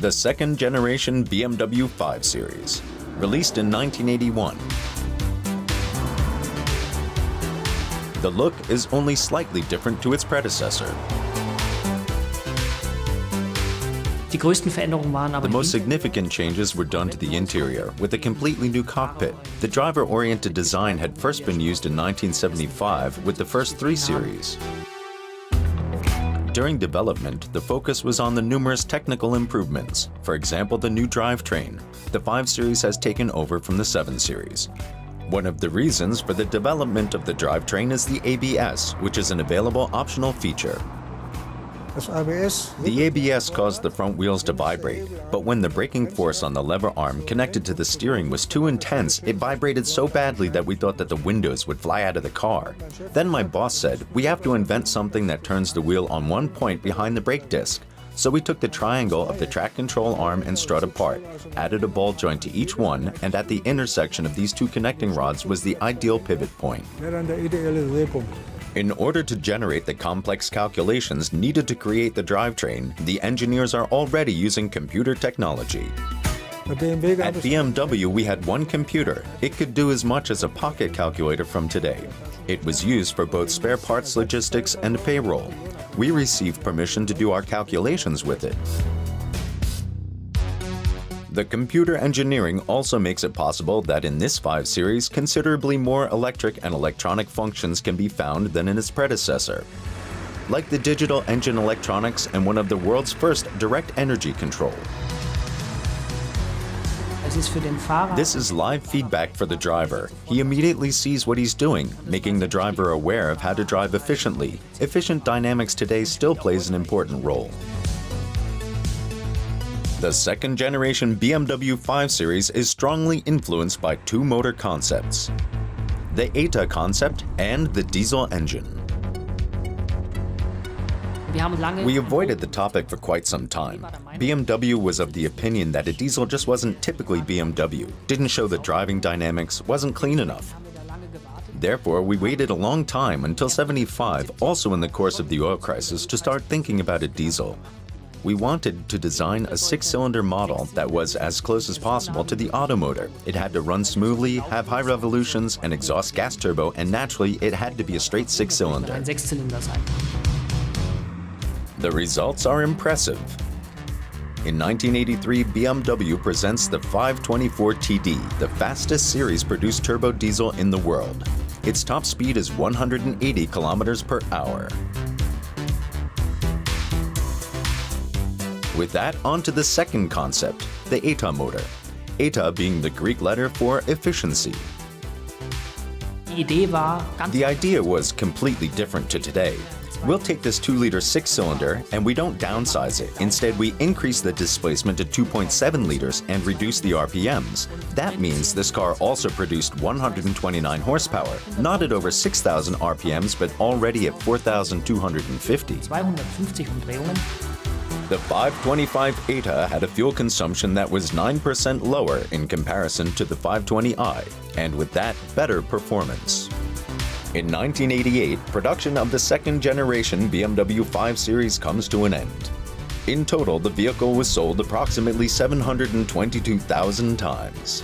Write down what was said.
The second-generation BMW 5 Series, released in 1981. The look is only slightly different to its predecessor. The most significant changes were done to the interior, with a completely new cockpit. The driver-oriented design had first been used in 1975 with the first 3 Series. During development, the focus was on the numerous technical improvements. For example, the new drivetrain. The 5 Series has taken over from the 7 Series. One of the reasons for the development of the drivetrain is the ABS, which is an available optional feature. The ABS caused the front wheels to vibrate, but when the braking force on the lever arm connected to the steering was too intense, it vibrated so badly that we thought that the windows would fly out of the car. Then my boss said, we have to invent something that turns the wheel on one point behind the brake disc. So we took the triangle of the track control arm and strut apart, added a ball joint to each one, and at the intersection of these 2 connecting rods was the ideal pivot point. In order to generate the complex calculations needed to create the drivetrain, the engineers are already using computer technology. At BMW, we had one computer. It could do as much as a pocket calculator from today. It was used for both spare parts logistics and payroll. We received permission to do our calculations with it. The computer engineering also makes it possible that in this 5 Series, considerably more electric and electronic functions can be found than in its predecessor, like the digital engine electronics and one of the world's first direct energy control. This is live feedback for the driver. He immediately sees what he's doing, making the driver aware of how to drive efficiently. Efficient dynamics today still plays an important role. The second-generation BMW 5 Series is strongly influenced by 2 motor concepts: the ETA concept and the diesel engine. We avoided the topic for quite some time. BMW was of the opinion that a diesel just wasn't typically BMW, didn't show the driving dynamics, wasn't clean enough. Therefore, we waited a long time until '75, also in the course of the oil crisis, to start thinking about a diesel. We wanted to design a 6-cylinder model that was as close as possible to the automotor. It had to run smoothly, have high revolutions, and exhaust gas turbo, and naturally, it had to be a straight 6-cylinder. The results are impressive. In 1983, BMW presents the 524TD, the fastest series-produced turbo diesel in the world. Its top speed is 180 kilometers per hour. With that, on to the second concept, the ETA motor. ETA being the Greek letter for efficiency. The idea was completely different to today. We'll take this 2-liter 6-cylinder and we don't downsize it. Instead, we increase the displacement to 2.7 liters and reduce the RPMs. That means this car also produced 129 horsepower, not at over 6,000 RPMs, but already at 4,250. The 525 ETA had a fuel consumption that was 9% lower in comparison to the 520i, and with that, better performance. In 1988, production of the second-generation BMW 5 Series comes to an end. In total, the vehicle was sold approximately 722,000 times.